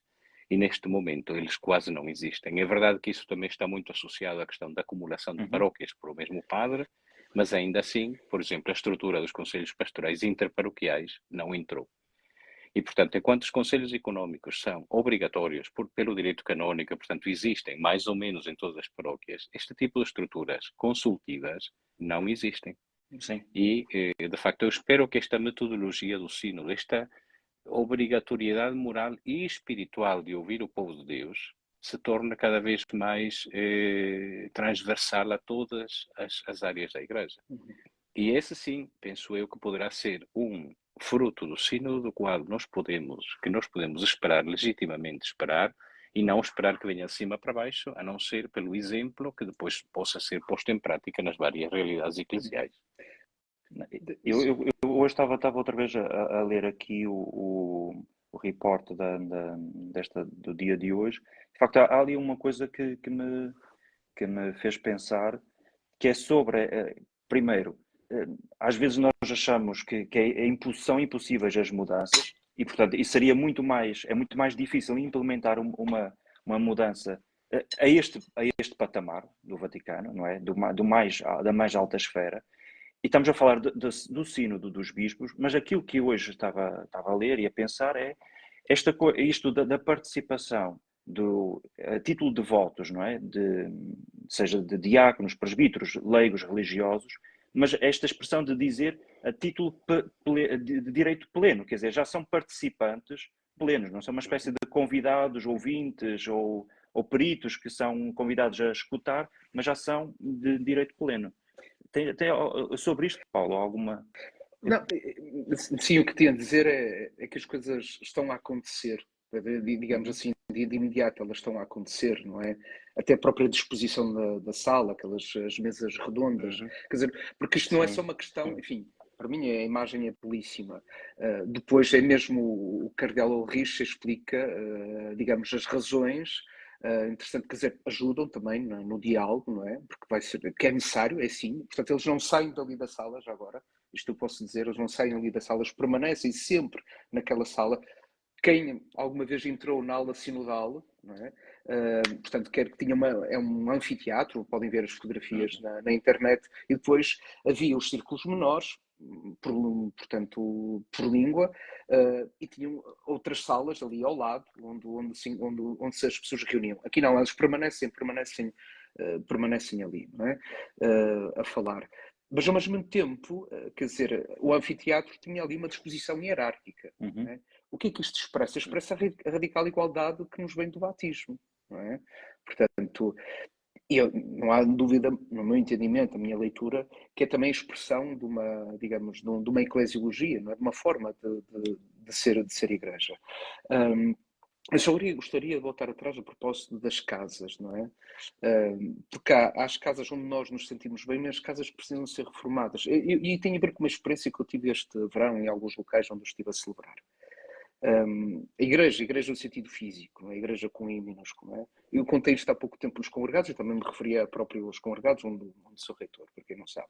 [SPEAKER 1] E neste momento eles quase não existem. É verdade que isso também está muito associado à questão da acumulação de paróquias por o mesmo padre, mas ainda assim, por exemplo, a estrutura dos conselhos pastorais interparoquiais não entrou. E, portanto, enquanto os conselhos económicos são obrigatórios pelo direito canónico, portanto, existem mais ou menos em todas as paróquias, este tipo de estruturas consultivas não existem.
[SPEAKER 2] Sim.
[SPEAKER 1] E, de facto, eu espero que esta metodologia do sínodo, esta obrigatoriedade moral e espiritual de ouvir o povo de Deus, se torne cada vez mais transversal a todas as áreas da Igreja. E esse sim, penso eu, que poderá ser um fruto do sínodo do qual nós podemos esperar, legitimamente esperar, e não esperar que venha de cima para baixo, a não ser pelo exemplo que depois possa ser posto em prática nas várias realidades eclesiais.
[SPEAKER 2] Eu hoje estava outra vez a ler aqui o report do dia de hoje. De facto, há ali uma coisa que me fez pensar, que é sobre, primeiro, às vezes nós achamos que são impossíveis as mudanças e, portanto, isso seria muito mais difícil implementar uma mudança a este patamar do Vaticano, não é? Da mais alta esfera. E estamos a falar do sínodo dos bispos, mas aquilo que eu hoje estava a ler e a pensar é isto da participação a título de votos, não é? Seja de diáconos, presbíteros, leigos, religiosos, mas esta expressão de dizer a título de direito pleno, quer dizer, já são participantes plenos, não são uma espécie de convidados, ouvintes ou peritos que são convidados a escutar, mas já são de direito pleno. Tem sobre isto, Paulo, alguma...
[SPEAKER 3] Não, sim, o que tinha a dizer é que as coisas estão a acontecer, digamos assim, de imediato elas estão a acontecer, não é? Até a própria disposição da sala, as mesas redondas, quer dizer, porque isto não é só uma questão, enfim, para mim a imagem é belíssima. Depois é mesmo o Cardeal Ulrich explica, digamos, as razões. Interessante, quer dizer, ajudam também no diálogo, não é? Porque vai ser, que é necessário, é sim. Portanto, eles não saem dali da sala já agora. Isto eu posso dizer, eles não saem ali da sala, eles permanecem sempre naquela sala. Quem alguma vez entrou na aula sinodal, não é? Portanto, quer que tinha é um anfiteatro, podem ver as fotografias na internet, e depois havia os círculos menores, portanto, por língua, e tinham outras salas ali ao lado, onde as pessoas reuniam. Aqui não, eles permanecem ali, não é? A falar. Mas ao mesmo tempo, quer dizer, o anfiteatro tinha ali uma disposição hierárquica. Não é? O que é que isto expressa? Expressa a radical igualdade que nos vem do batismo. Não é? Portanto, não há dúvida, no meu entendimento, a minha leitura, que é também a expressão de uma, digamos, de uma eclesiologia, não é? De uma forma de ser igreja. Eu só gostaria de voltar atrás a propósito das casas, não é? Porque há as casas onde nós nos sentimos bem, mas as casas precisam ser reformadas. E tem a ver com uma experiência que eu tive este verão em alguns locais onde eu estive a celebrar. A igreja no sentido físico, não é? A igreja com I minúsculo, não é? Eu contei isto há pouco tempo nos congregados, eu também me referia a próprio aos congregados, onde sou reitor, para quem não sabe.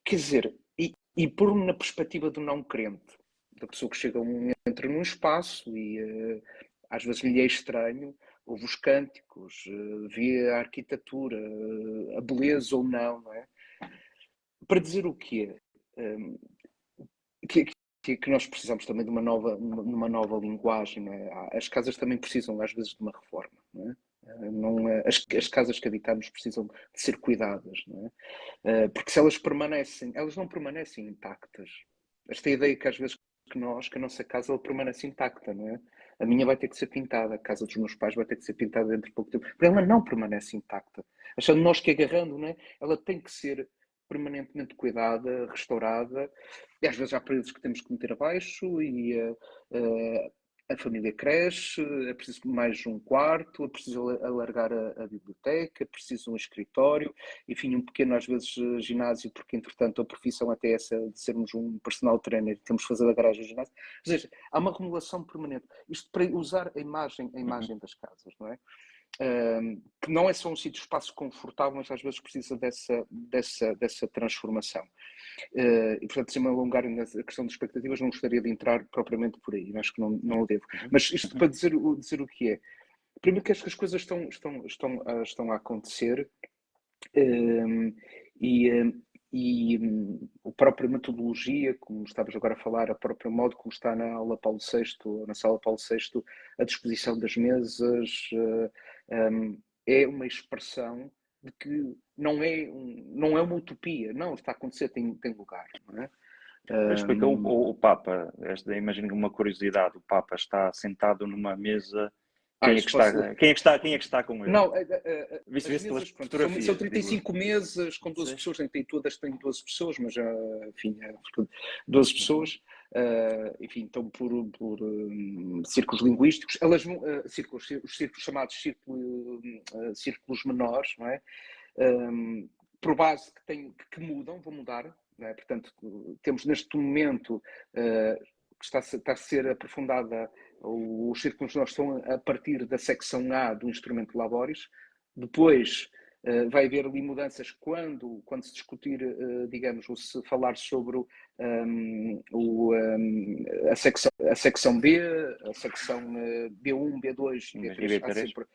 [SPEAKER 3] Quer dizer, e pôr-me na perspectiva do não crente, da pessoa que entra num espaço e às vezes lhe é estranho, ouve os cânticos, vê a arquitetura, a beleza ou não é? Para dizer o quê? Que nós precisamos também de uma nova linguagem, não é? As casas também precisam às vezes de uma reforma, não é? As casas que habitamos precisam de ser cuidadas, não é? Porque se elas não permanecem intactas. Esta ideia que às vezes que nós, que a nossa casa ela permanece intacta, não é? A minha vai ter que ser pintada, a casa dos meus pais vai ter que ser pintada dentro de pouco tempo, porque ela não permanece intacta. Achando nós que agarrando, não é? Ela tem que ser permanentemente cuidada, restaurada, e às vezes há períodos que temos que meter abaixo e a família cresce, é preciso mais um quarto, é preciso alargar a biblioteca, é preciso um escritório, enfim, um pequeno, às vezes, ginásio, porque, entretanto, a profissão até é essa de sermos um personal trainer, temos que fazer da garagem ao ginásio. Ou seja, há uma remodelação permanente. Isto para usar a imagem das casas, não é? Que não é só um sítio, espaço confortável, mas às vezes precisa dessa transformação. E, portanto, sem me alongar na questão das expectativas, não gostaria de entrar propriamente por aí, acho que não o devo. Mas isto para dizer o que é. Primeiro que acho que as coisas estão a acontecer e a própria metodologia, como estavas agora a falar, a própria modo como está na aula Paulo VI, na sala Paulo VI, a disposição das mesas, é uma expressão de que não é uma utopia, não, está a acontecer, tem lugar, não é?
[SPEAKER 2] Explica o Papa, imagino que uma curiosidade, o Papa está sentado numa mesa, quem é que está com ele?
[SPEAKER 3] Não,
[SPEAKER 2] Visto pelas
[SPEAKER 3] mesas, pronto,
[SPEAKER 2] fotografias,
[SPEAKER 3] são 35 mesas com 12 pessoas, todas têm 12 pessoas, mas enfim, 12 pessoas, enfim, estão por círculos linguísticos, elas vão, os círculos chamados círculos menores, não é? Por base que mudam, vão mudar, não é? Portanto, temos neste momento que está a ser aprofundada, os círculos menores estão a partir da secção A do instrumento Laboris, depois vai haver ali mudanças quando se discutir, digamos, ou se falar sobre a secção B, a secção B1, B2, B3, há sempre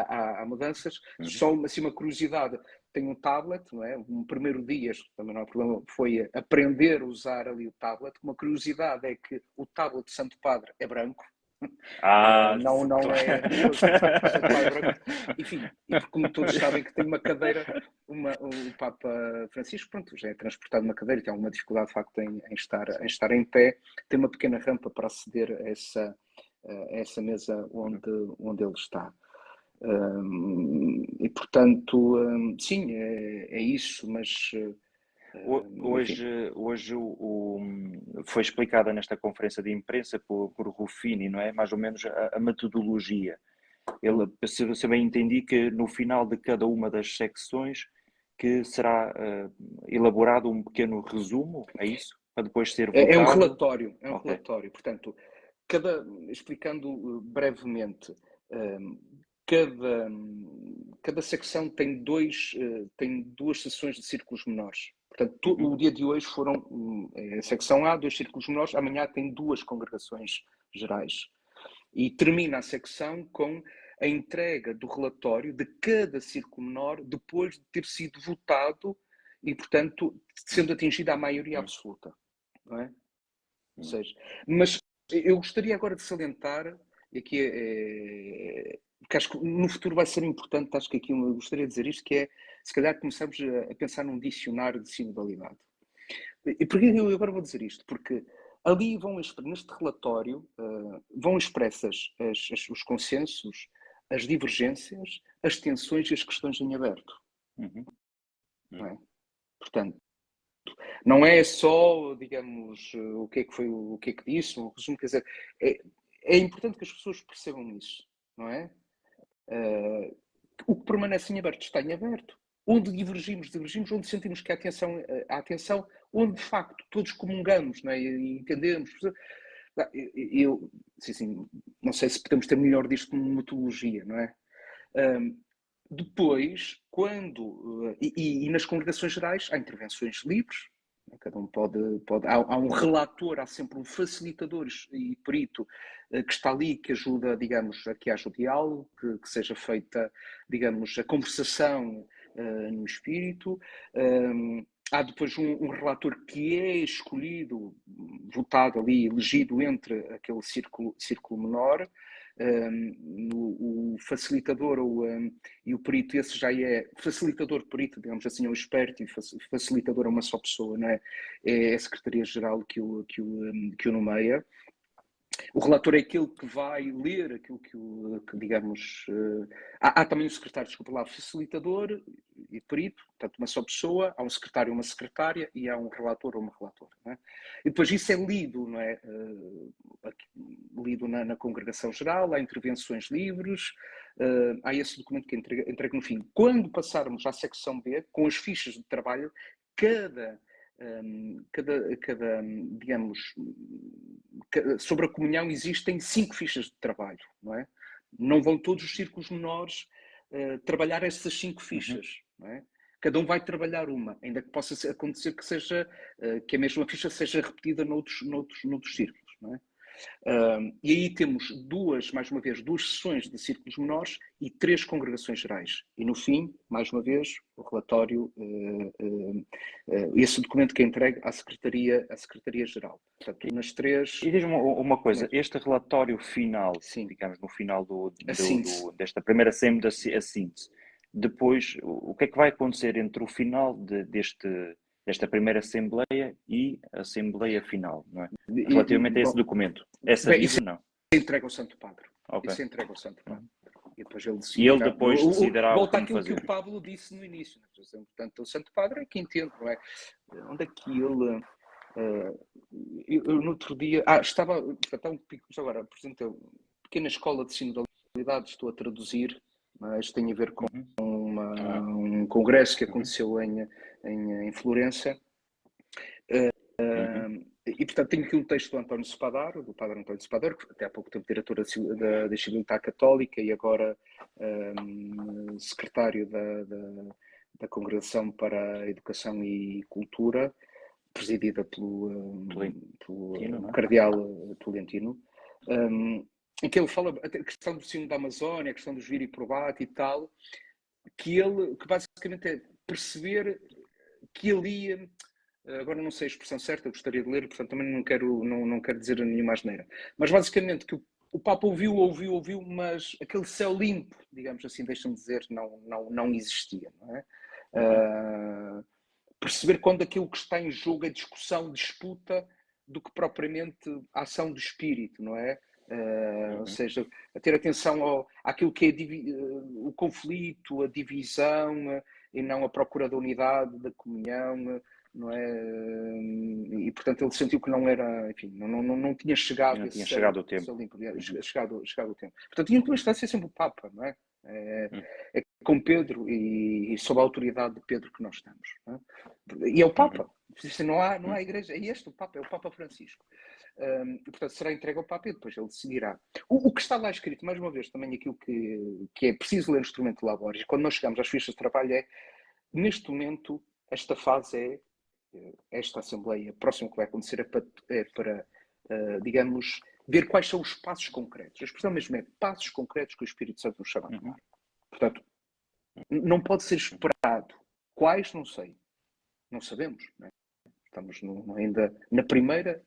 [SPEAKER 3] há mudanças. Só assim, uma curiosidade, tem um tablet, não é? Um primeiro dia, também não há problema, foi aprender a usar ali o tablet. Uma curiosidade é que o tablet de Santo Padre é branco. Não é roxo, enfim, e como todos sabem que tem uma cadeira, o Papa Francisco, pronto, já é transportado numa cadeira, tem alguma dificuldade de facto em estar em pé, tem uma pequena rampa para aceder a essa mesa onde ele está. E portanto, sim, é isso, mas
[SPEAKER 2] hoje foi explicada nesta conferência de imprensa por Ruffini, não é? Mais ou menos a metodologia. Ele, se eu bem entendi, que no final de cada uma das secções que será elaborado um pequeno resumo, é isso? Para depois ser votado?
[SPEAKER 3] É um relatório, relatório. Portanto, explicando brevemente, cada secção tem duas sessões de círculos menores. Portanto, o dia de hoje foram a secção A, 2 círculos menores, amanhã tem 2 congregações gerais. E termina a secção com a entrega do relatório de cada círculo menor depois de ter sido votado e, portanto, sendo atingida a maioria absoluta. Não é? Ou seja, mas eu gostaria agora de salientar, e aqui porque acho que no futuro vai ser importante, acho que aqui eu gostaria de dizer isto, que é, se calhar começamos a pensar num dicionário de sinodalidade. E porquê eu agora vou dizer isto? Porque ali neste relatório, vão expressas os consensos, as divergências, as tensões e as questões em aberto. Não é? Portanto, não é só, digamos, o que é que foi, o que é que disse, um resumo, quer dizer, é importante que as pessoas percebam isso, não é? O que permanece em aberto está em aberto. Onde divergimos, onde sentimos que há atenção, onde de facto todos comungamos, não é? E entendemos. Sim, não sei se podemos ter melhor disto como metodologia, não é? Depois, e nas congregações gerais, há intervenções livres, cada um pode há um relator, há sempre um facilitador e perito que está ali, que ajuda, digamos, a que haja o diálogo, que seja feita, digamos, a conversação no espírito. Há depois um relator que é escolhido, votado ali, elegido entre aquele círculo menor. o facilitador e o perito, esse já é facilitador-perito, digamos assim, é um esperto, e facilitador é uma só pessoa, não é? É a Secretaria-Geral que o nomeia. O relator é aquele que vai ler aquilo que digamos... há também um secretário, desculpa lá, facilitador e perito, portanto, uma só pessoa, há um secretário e uma secretária, e há um relator ou uma relatora. Não é? E depois isso é lido, não é? Lido na congregação geral, há intervenções livres, há esse documento que entrega no fim. Quando passarmos à secção B, com as fichas de trabalho, digamos, sobre a comunhão existem 5 fichas de trabalho, não é? Não vão todos os círculos menores trabalhar essas 5 fichas, não é? Cada um vai trabalhar uma, ainda que possa acontecer que seja que a mesma ficha seja repetida noutros círculos, não é? E aí temos mais uma vez, duas sessões de círculos menores e 3 congregações gerais. E no fim, mais uma vez, o relatório, esse documento que é entregue à Secretaria-Geral. Portanto, nas 3...
[SPEAKER 2] E diz-me uma coisa, este relatório final,
[SPEAKER 3] Sim.
[SPEAKER 2] digamos, no final
[SPEAKER 3] desta
[SPEAKER 2] primeira assembleia, a síntese, depois, o que é que vai acontecer entre o final desta primeira Assembleia e a Assembleia final, não é? Relativamente a esse documento. É sabido, não?
[SPEAKER 3] Entrega ao Santo Padre.
[SPEAKER 2] Okay.
[SPEAKER 3] Isso entrega ao Santo Padre. E depois ele
[SPEAKER 2] decidirá. E ele depois decidirá
[SPEAKER 3] volta
[SPEAKER 2] como
[SPEAKER 3] àquilo
[SPEAKER 2] fazer.
[SPEAKER 3] que o Pablo disse no início. Portanto, o Santo Padre é que entende, não é? Onde é que ele... eu no outro dia... estava um pico... Agora, apresentei uma pequena escola de sinodalidade, estou a traduzir, mas tem a ver com um congresso que aconteceu em Florença. E, portanto, tenho aqui um texto do António Spadaro, do padre António Spadaro, que até há pouco tempo diretor da Civilitar Católica e agora secretário da Congregação para a Educação e Cultura, presidida pelo cardeal Tolentino, em que ele fala a questão do sino da Amazónia, a questão dos viri probati e tal, que basicamente é perceber que ali... Agora não sei a expressão certa, eu gostaria de ler, portanto também não quero dizer nenhuma asneira. Mas basicamente que o Papa ouviu, mas aquele céu limpo, digamos assim, deixa-me dizer, não existia. Não é? Perceber quando aquilo que está em jogo é discussão, disputa, do que propriamente a ação do espírito, não é? Ou seja, a ter atenção àquilo que é o conflito, a divisão, e não a procura da unidade, da comunhão, não é? E portanto ele sentiu que não era, enfim, não tinha chegado
[SPEAKER 2] o tempo.
[SPEAKER 3] Chegado o tempo. Portanto, tinha que estar ser sempre o Papa, não é? É com Pedro e sob a autoridade de Pedro que nós estamos. Não é? E é o Papa. Não há igreja, é este o Papa, é o Papa Francisco. E, portanto, será entregue ao Papa e depois ele decidirá. O que está lá escrito, mais uma vez, também aquilo que é preciso ler o instrumento de Laborges, quando nós chegamos às fichas de trabalho, neste momento, esta fase esta Assembleia, próximo que vai acontecer, é para digamos, ver quais são os passos concretos. A expressão mesmo é passos concretos que o Espírito Santo nos chama a tomar. Portanto, não pode ser esperado. Quais, não sei. Não sabemos. Não é? Estamos ainda na primeira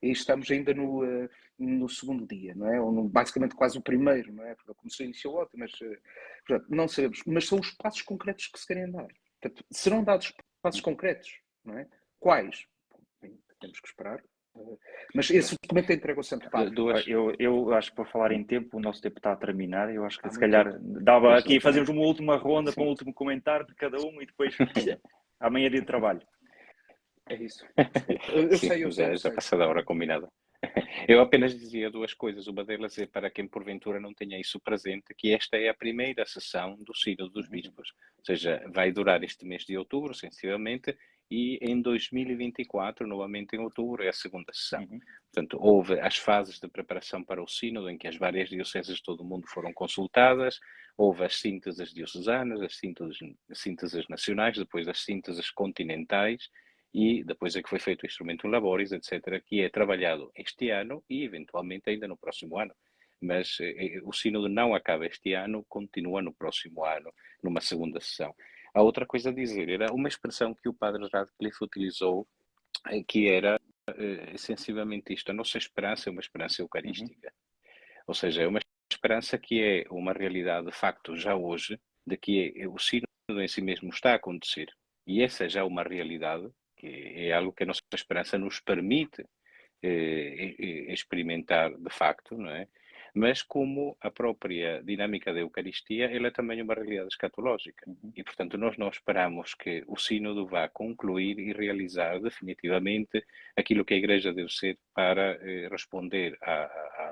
[SPEAKER 3] e estamos ainda no segundo dia, não é? Ou basicamente quase o primeiro, não é? Porque começou a iniciar outra, mas portanto, não sabemos. Mas são os passos concretos que se querem dar. Portanto, serão dados passos concretos, não é? Quais? Bem, temos que esperar. Mas esse documento é entregue ao Santo Padre.
[SPEAKER 2] Eu acho que para falar em tempo, o nosso tempo está a terminar. Eu acho que se calhar dava aqui, fazemos uma última ronda com o último comentário de cada um e depois amanhã é dia de trabalho.
[SPEAKER 3] É isso. Eu sei.
[SPEAKER 1] Já passa da hora combinada. Eu apenas dizia 2 coisas. Uma delas é para quem porventura não tenha isso presente, que esta é a primeira sessão do Sínodo dos Bispos. Ou seja, vai durar este mês de outubro, sensivelmente, e em 2024, novamente em outubro, é a segunda sessão. Portanto, houve as fases de preparação para o Sínodo, em que as várias dioceses de todo o mundo foram consultadas, houve as sínteses diocesanas, as sínteses nacionais, depois as sínteses continentais, e depois é que foi feito o instrumento Laborges, etc., que é trabalhado este ano e, eventualmente, ainda no próximo ano. Mas o sínodo não acaba este ano, continua no próximo ano, numa segunda sessão. A outra coisa a dizer era uma expressão que o padre Radcliffe utilizou, que era sensivelmente isto: a nossa esperança é uma esperança eucarística. Ou seja, é uma esperança que é uma realidade de facto já hoje, de que o sínodo em si mesmo está a acontecer. E essa já é uma realidade, que é algo que a nossa esperança nos permite experimentar de facto, não é? Mas como a própria dinâmica da Eucaristia, ela é também uma realidade escatológica. E, portanto, nós não esperamos que o sínodo vá concluir e realizar definitivamente aquilo que a Igreja deve ser para responder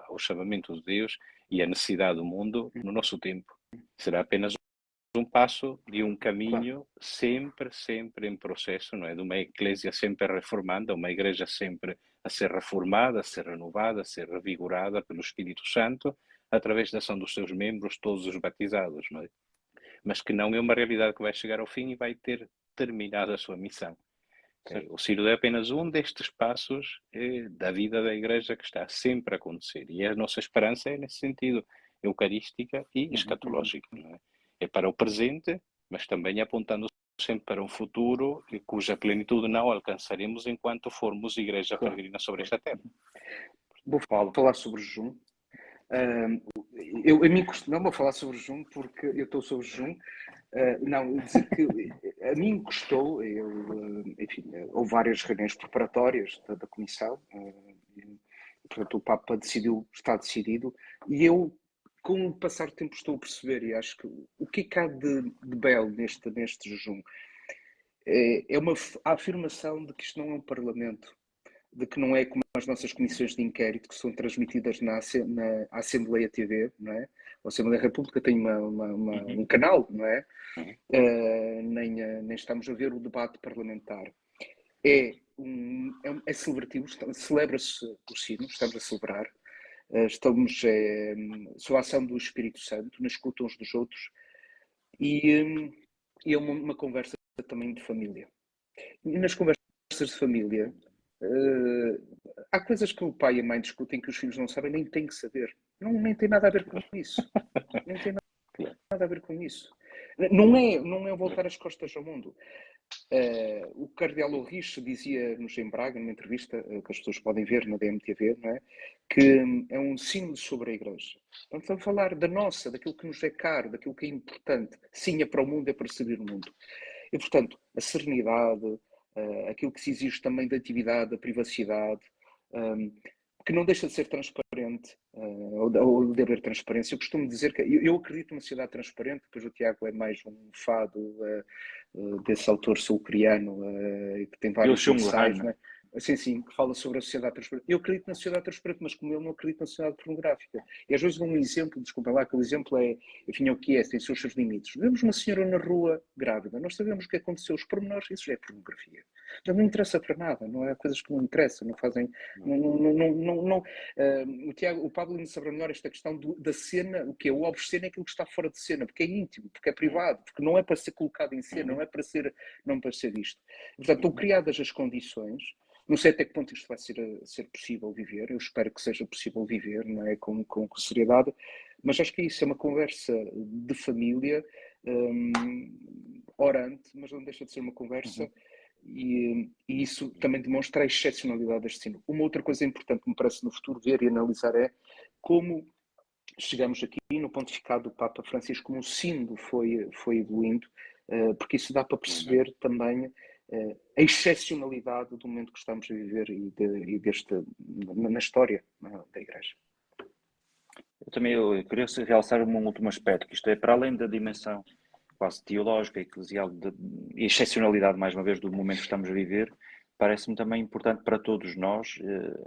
[SPEAKER 1] ao chamamento de Deus e à necessidade do mundo no nosso tempo. Será apenas um passo de um caminho sempre, sempre em processo, não é? De uma eclésia sempre reformanda, uma igreja sempre a ser reformada, a ser renovada, a ser revigorada pelo Espírito Santo, através da ação dos seus membros, todos os batizados, não é? Mas que não é uma realidade que vai chegar ao fim e vai ter terminado a sua missão. O sínodo é apenas um destes passos da vida da igreja que está sempre a acontecer. E a nossa esperança é nesse sentido, eucarística e escatológica, não é? É para o presente, mas também apontando sempre para um futuro cuja plenitude não alcançaremos enquanto formos igreja peregrina sobre esta terra.
[SPEAKER 3] Vou falar sobre o jejum. A mim não vou falar sobre o jejum porque eu estou sobre o jejum. Não, dizer que a mim custou, enfim, houve várias reuniões preparatórias da Comissão, portanto o Papa está decidido, e eu, com o passar do tempo, estou a perceber, e acho que o que há de belo neste jejum é uma afirmação de que isto não é um Parlamento, de que não é como as nossas comissões de inquérito que são transmitidas na Assembleia TV, não é? A Assembleia da República tem um canal, não é? Nem estamos a ver o debate parlamentar. É celebrativo, celebra-se o sino, estamos a celebrar, estamos sob a ação do Espírito Santo, na escuta uns dos outros, e é uma conversa também de família. E nas conversas de família, há coisas que o pai e a mãe discutem que os filhos não sabem, nem têm que saber. Nem tem nada a ver com isso. Nem tem nada a ver com isso. Não é voltar as costas ao mundo. O cardeal Ulrich dizia-nos em Braga, numa entrevista que as pessoas podem ver na DMTV, não é? Que é um símbolo sobre a Igreja. Então, estamos a falar da nossa, daquilo que nos é caro, daquilo que é importante. Sim, é para o mundo, é para servir o mundo. E, portanto, a serenidade, aquilo que se exige também da atividade, da privacidade, que não deixa de ser transparente, ou de haver transparência. Eu costumo dizer que eu acredito numa sociedade transparente, depois o Tiago é mais um fado desse autor sul-coreano, que tem vários ensaios, não é? Sim, que fala sobre a sociedade transparente. Eu acredito na sociedade transparente, mas como eu não acredito na sociedade pornográfica. E às vezes dou um exemplo, desculpa lá, que o exemplo é, enfim, é o que é, tem os seus limites. Vemos uma senhora na rua grávida, nós sabemos o que aconteceu, os pormenores, isso já é pornografia. Já não interessa para nada, não é? Coisas que não interessam, não fazem. O Pablo me saberá melhor esta questão da cena, o que é o obsceno é aquilo que está fora de cena, porque é íntimo, porque é privado, porque não é para ser colocado em cena, não é para ser visto. Portanto, estão criadas as condições. Não sei até que ponto isto vai ser possível viver, eu espero que seja possível viver, não é? Com seriedade, mas acho que isso é uma conversa de família, orante, mas não deixa de ser uma conversa, e isso também demonstra a excepcionalidade deste sino. Uma outra coisa importante que me parece no futuro ver e analisar é como chegamos aqui no pontificado do Papa Francisco, como o sino foi evoluindo, porque isso dá para perceber também a excepcionalidade do momento que estamos a viver e na história da Igreja.
[SPEAKER 2] Eu queria realçar um último aspecto, que isto é para além da dimensão quase teológica, eclesial e excepcionalidade, mais uma vez, do momento que estamos a viver, parece-me também importante para todos nós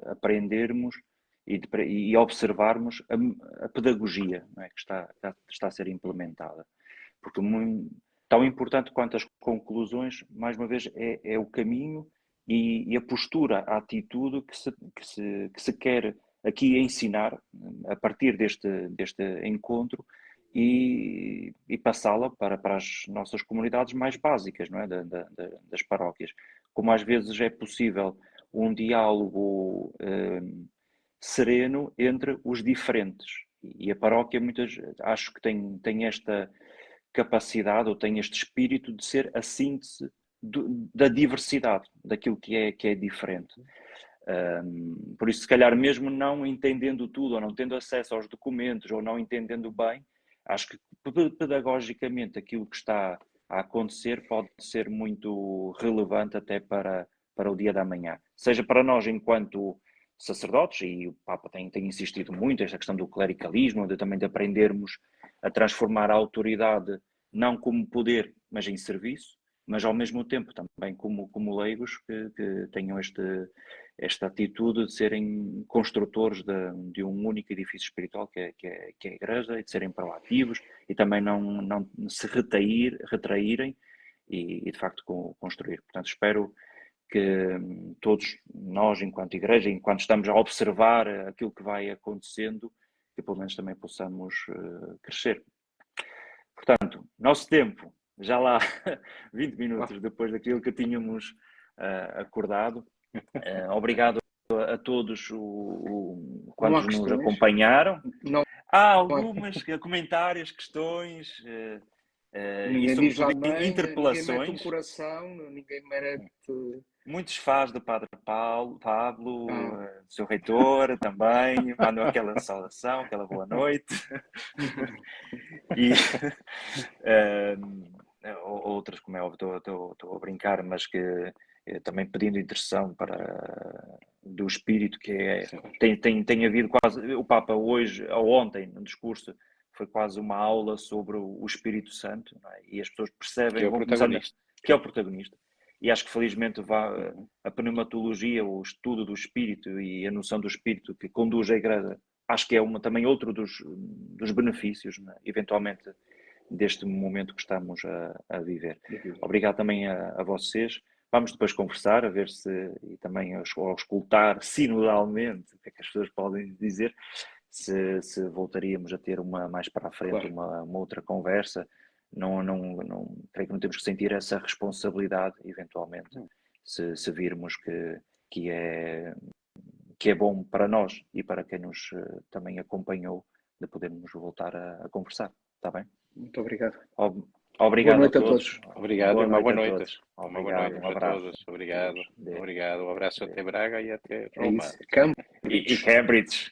[SPEAKER 2] aprendermos e observarmos a pedagogia, não é, que está a ser implementada. Porque tão importante quanto as conclusões, mais uma vez, é o caminho e a postura, a atitude que se quer aqui ensinar a partir deste encontro e passá-la para as nossas comunidades mais básicas, não é? Das paróquias. Como às vezes é possível um diálogo sereno entre os diferentes. E a paróquia, acho que tem esta capacidade ou tem este espírito de ser a síntese da diversidade, daquilo que é diferente. Por isso, se calhar, mesmo não entendendo tudo, ou não tendo acesso aos documentos, ou não entendendo bem, acho que pedagogicamente aquilo que está a acontecer pode ser muito relevante até para o dia da manhã. Seja para nós enquanto sacerdotes, e o Papa tem insistido muito esta questão do clericalismo, também de aprendermos a transformar a autoridade não como poder, mas em serviço, mas ao mesmo tempo também como leigos que tenham esta atitude de serem construtores de um único edifício espiritual que é a Igreja, e de serem proativos e também não se retraírem e de facto construir. Portanto, espero que todos nós, enquanto Igreja, enquanto estamos a observar aquilo que vai acontecendo, que pelo menos também possamos crescer. Portanto, nosso tempo, já lá 20 minutos depois daquilo que tínhamos acordado. Obrigado a todos quantos nos acompanharam.
[SPEAKER 3] Não.
[SPEAKER 2] Há algumas comentários, questões
[SPEAKER 3] Ninguém diz amém,
[SPEAKER 2] interpelações.
[SPEAKER 3] Ninguém mete um coração, ninguém merece...
[SPEAKER 2] Muitos fãs do Padre Pablo, seu reitor também, mandam aquela saudação, aquela boa noite. E outras, como é óbvio, estou a brincar, mas que também pedindo intercessão do Espírito, que tem havido quase, o Papa hoje, ou ontem, no discurso, foi quase uma aula sobre o Espírito Santo, não é? E as pessoas percebem que é o protagonista. E acho que felizmente a pneumatologia, o estudo do Espírito e a noção do Espírito que conduz a Igreja, acho que é também outro dos benefícios, né, eventualmente, deste momento que estamos a viver. Obrigado também a vocês. Vamos depois conversar, a ver se, e também ao escutar sinodalmente, o que é que as pessoas podem dizer, se voltaríamos a ter mais para a frente, uma outra conversa. Creio que não temos que sentir essa responsabilidade, eventualmente, se virmos que é bom para nós e para quem nos também acompanhou, de podermos voltar a conversar. Está bem?
[SPEAKER 3] Muito obrigado.
[SPEAKER 2] Obrigado
[SPEAKER 3] boa noite
[SPEAKER 2] a todos.
[SPEAKER 1] Obrigado, uma boa noite.
[SPEAKER 2] Uma
[SPEAKER 1] boa noite para todos. Obrigado. Obrigado. Um abraço até Braga e até Roma.
[SPEAKER 3] Cambridge.
[SPEAKER 2] E Cambridge.